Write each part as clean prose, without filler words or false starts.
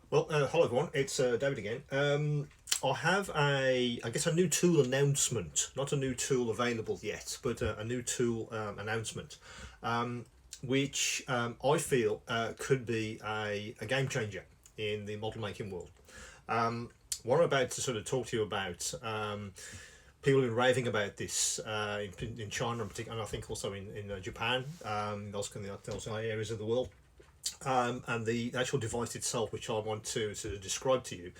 Well, hello everyone, it's David again. I have I guess a new tool announcement, not a new tool available yet, but a new tool announcement, which I feel could be a game changer in the model making world. What I'm about to sort of talk to you about, people have been raving about this in China in particular, and I think also in Japan, those areas of the world. And the actual device itself, which I want to sort of describe to you,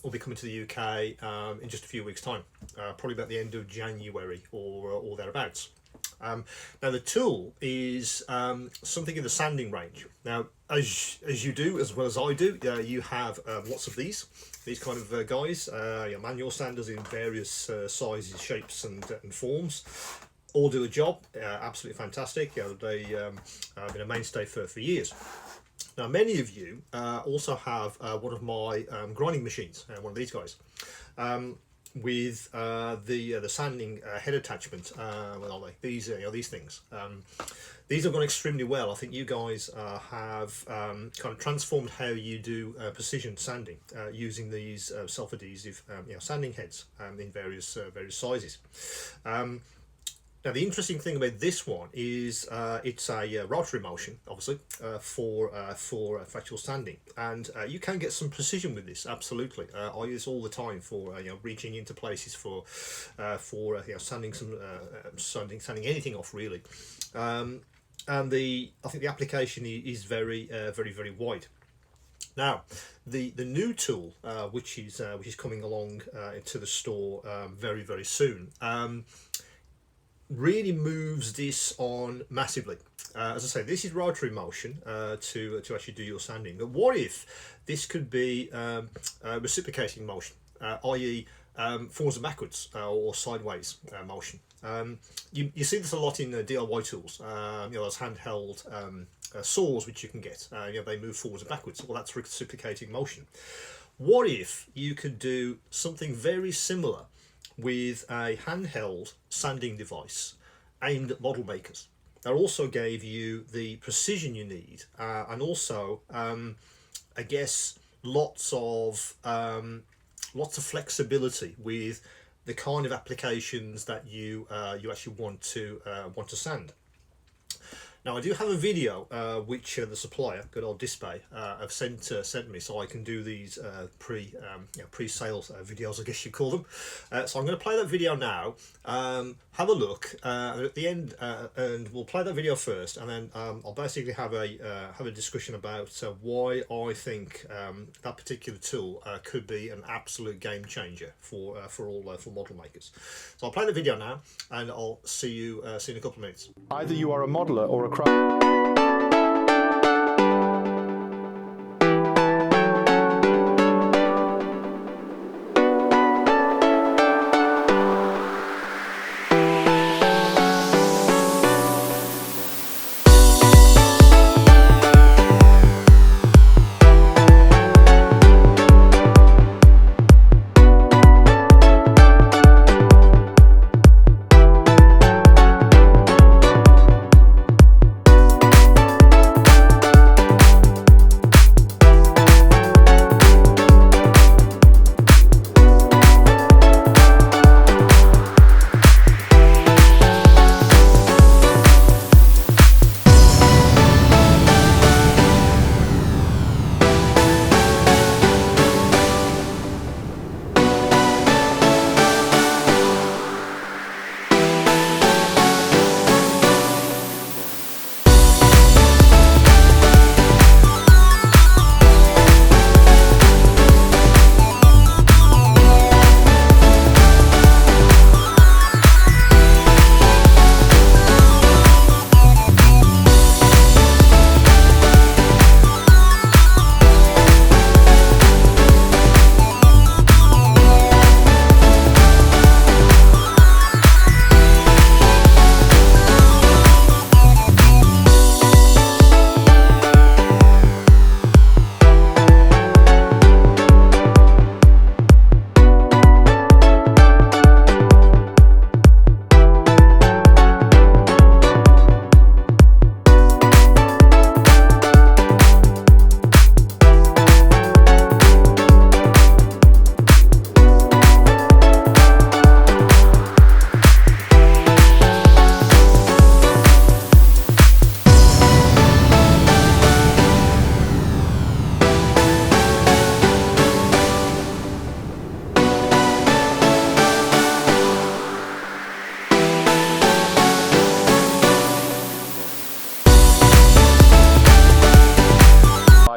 will be coming to the UK in just a few weeks' time, probably about the end of January or thereabouts. Now the tool is something in the sanding range. Now, as you do, as well as I do, you have lots of these kind of guys, manual sanders in various sizes, shapes, and forms. All do a job, absolutely fantastic. They have been a mainstay for years. Now, many of you also have one of my grinding machines, one of these guys, with the sanding head attachment. What are they? These things. These have gone extremely well. I think you guys have kind of transformed how you do precision sanding using these self-adhesive sanding heads in various sizes. Now, the interesting thing about this one is it's a rotary motion, obviously, for actual sanding, and you can get some precision with this. Absolutely, I use it all the time for reaching into places for sanding sanding anything off really, and I think the application is very wide. Now, the new tool which is coming along into the store very soon. Really moves this on massively. As I say, this is rotary motion to actually do your sanding. But what if this could be reciprocating motion, i.e. forwards and backwards or sideways motion? You see this a lot in DIY tools. Those handheld saws which you can get. They move forwards and backwards. Well, that's reciprocating motion. What if you could do something very similar with a handheld sanding device aimed at model makers? That also gave you the precision you need, and also, I guess, lots of flexibility with the kind of applications that you actually want to sand. Now, I do have a video which the supplier, good old Display, have sent me, so I can do these pre-sales videos, I guess you call them. So I'm going to play that video now. Have a look at the end, and we'll play that video first, and then I'll basically have a discussion about why I think that particular tool could be an absolute game changer for model makers. So I'll play the video now, and I'll see you in a couple of minutes. Either you are a modeler or a craftsman.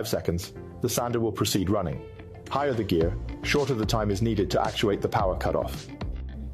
5 seconds, the sander will proceed running. Higher the gear, shorter the time is needed to actuate the power cutoff.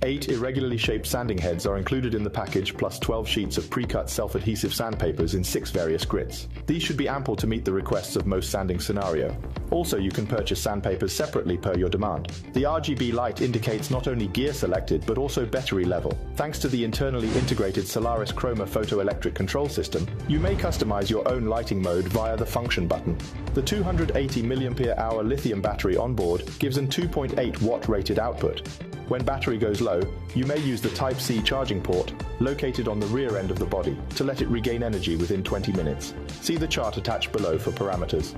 8 irregularly shaped sanding heads are included in the package, plus 12 sheets of pre-cut self-adhesive sandpapers in 6 various grits. These should be ample to meet the requests of most sanding scenario. Also, you can purchase sandpapers separately per your demand. The RGB light indicates not only gear selected, but also battery level. Thanks to the internally integrated Solaris Chroma photoelectric control system, you may customize your own lighting mode via the function button. The 280 mAh lithium battery on board gives an 2.8 watt rated output. When battery goes low, you may use the Type-C charging port, located on the rear end of the body, to let it regain energy within 20 minutes. See the chart attached below for parameters.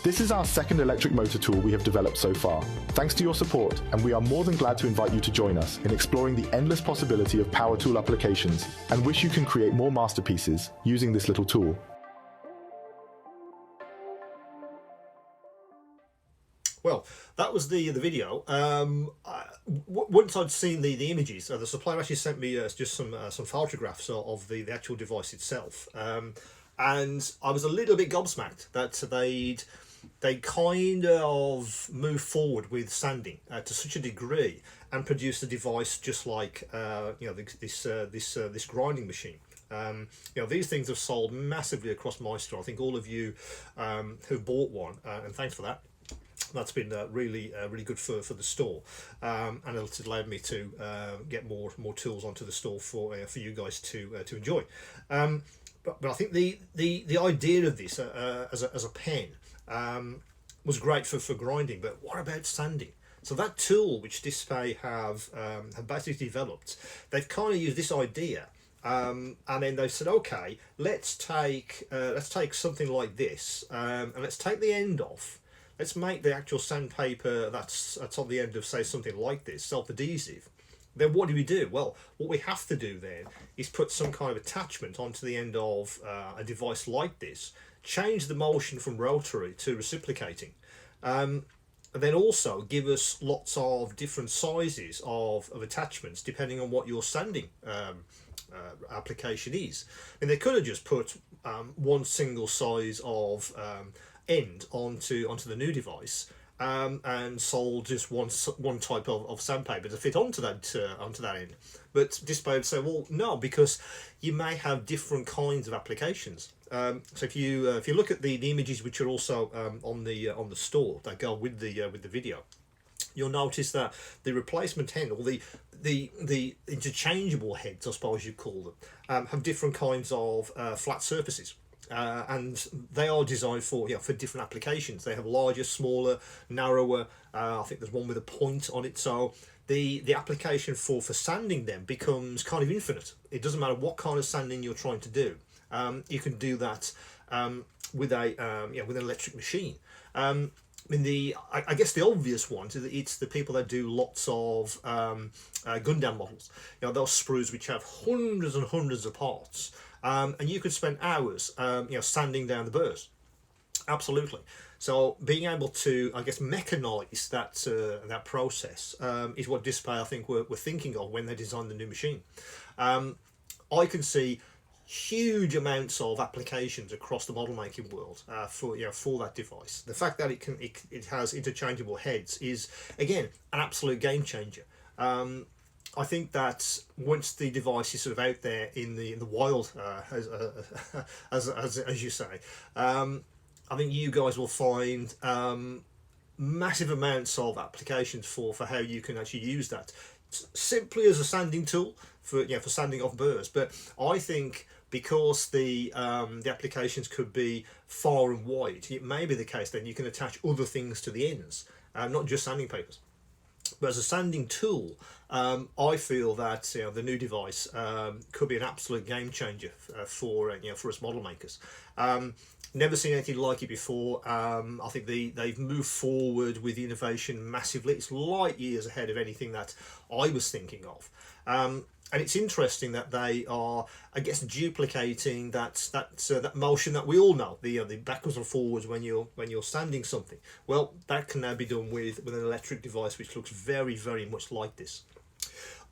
This is our second electric motor tool we have developed so far. Thanks to your support, and we are more than glad to invite you to join us in exploring the endless possibility of power tool applications, and wish you can create more masterpieces using this little tool. Well, that was the video. Once I'd seen the images, the supplier actually sent me just some photographs of the actual device itself, and I was a little bit gobsmacked that they kind of moved forward with sanding to such a degree and produced a device just like this grinding machine. These things have sold massively across my store. I think all of you who bought one, and thanks for that. That's been really good for the store, and it's allowed me to get more tools onto the store for you guys to enjoy. But I think the idea of this as a pen was great for grinding. But what about sanding? So that tool which Display have basically developed, they've kind of used this idea. And then they said, okay, let's take something like this, and let's take the end off. Let's make the actual sandpaper that's on the end of, say, something like this, self-adhesive. Then what do we do? Well, what we have to do then is put some kind of attachment onto the end of a device like this, change the motion from rotary to reciprocating, and then also give us lots of different sizes of attachments depending on what your sanding application is. And they could have just put one single size of end onto the new device, and sold just one type of sandpaper to fit onto that end. But Display would say, well, no, because you may have different kinds of applications. So if you look at the images which are also on the store that go with the video, you'll notice that the replacement end, or the interchangeable heads, I suppose you call them, have different kinds of flat surfaces. And they are designed for different applications. They have larger, smaller, narrower. I think there's one with a point on it. So the application for sanding them becomes kind of infinite. It doesn't matter what kind of sanding you're trying to do. You can do that with an electric machine. I guess the obvious one is that it's the people that do lots of Gundam models. Those sprues which have hundreds and hundreds of parts. And you could spend hours, sanding down the burrs. Absolutely. So being able to, I guess, mechanize that process is what Display, I think, were thinking of when they designed the new machine. I can see huge amounts of applications across the model making world for that device. The fact that it has interchangeable heads is, again, an absolute game changer. I think that once the device is sort of out there in the wild, as you say, I think you guys will find massive amounts of applications for how you can actually use that simply as a sanding tool for sanding off burrs. But I think because the applications could be far and wide, it may be the case then you can attach other things to the ends, not just sanding papers. But as a sanding tool, I feel that the new device could be an absolute game changer for us model makers. Never seen anything like it before. I think they've moved forward with innovation massively. It's light years ahead of anything that I was thinking of. And it's interesting that they are, I guess, duplicating that motion that we all know, the backwards and forwards when you're sanding something. Well, that can now be done with an electric device which looks very, very much like this.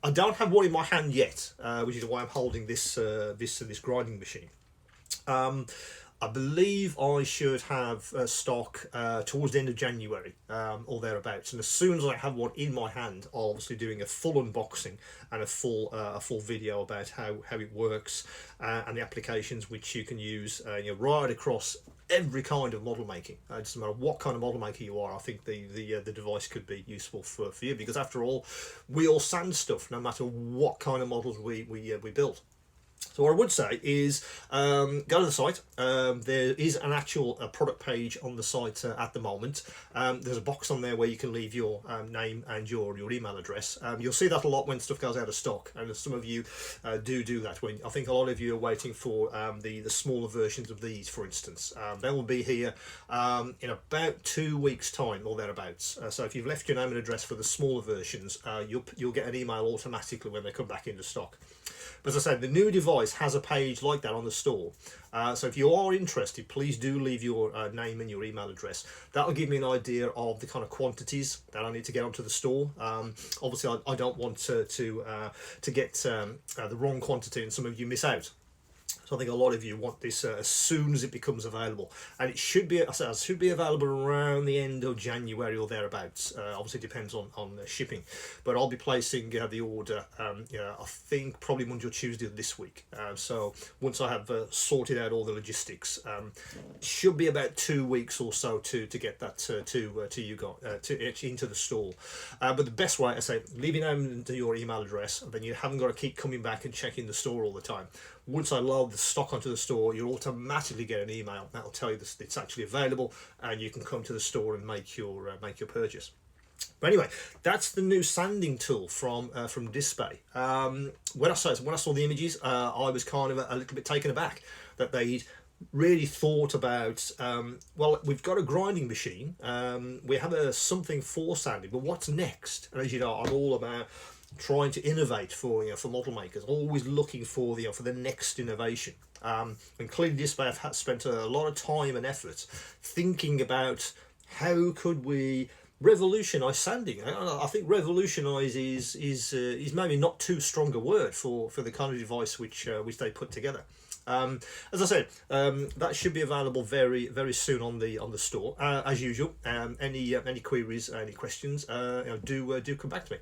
I don't have one in my hand yet, which is why I'm holding this grinding machine. I believe I should have stock towards the end of January or thereabouts, and as soon as I have one in my hand, I'll obviously doing a full unboxing and a full video about how it works and the applications which you can use right across every kind of model making. It doesn't matter what kind of model maker you are. I think the device could be useful for you, because after all, we all sand stuff no matter what kind of models we build. So what I would say is go to the site. There is an actual product page on the site at the moment. There's a box on there where you can leave your name and your email address. You'll see that a lot when stuff goes out of stock, and some of you do that. When I think a lot of you are waiting for the smaller versions of these, for instance. They will be here in about 2 weeks' time or thereabouts. So if you've left your name and address for the smaller versions, you'll get an email automatically when they come back into stock. But as I said, the new device has a page like that on the store. So if you are interested, please do leave your name and your email address. That'll give me an idea of the kind of quantities that I need to get onto the store. Obviously, I don't want to get the wrong quantity and some of you miss out. So I think a lot of you want this as soon as it becomes available, and it should be available around the end of January or thereabouts. Obviously, it depends on shipping, but I'll be placing the order. I think probably Monday or Tuesday of this week. So once I have sorted out all the logistics, it should be about 2 weeks or so to get that to you guys into the store. But the best way, I say, leave your name and your email address, and then you haven't got to keep coming back and checking the store all the time. Once I load the stock onto the store, you'll automatically get an email that'll tell you that it's actually available, and you can come to the store and make your purchase. But anyway, that's the new sanding tool from Display. When I saw the images, I was kind of a little bit taken aback that they'd really thought about. Well, we've got a grinding machine, we have something for sanding, but what's next? And as you know, I'm all about trying to innovate for model makers, always looking for the next innovation. And clearly Display have spent a lot of time and effort thinking about how could we revolutionize sanding. I think revolutionize is maybe not too strong a word for the kind of device which they put together. As I said, that should be available very, very soon on the store. As usual, any queries, any questions, do come back to me.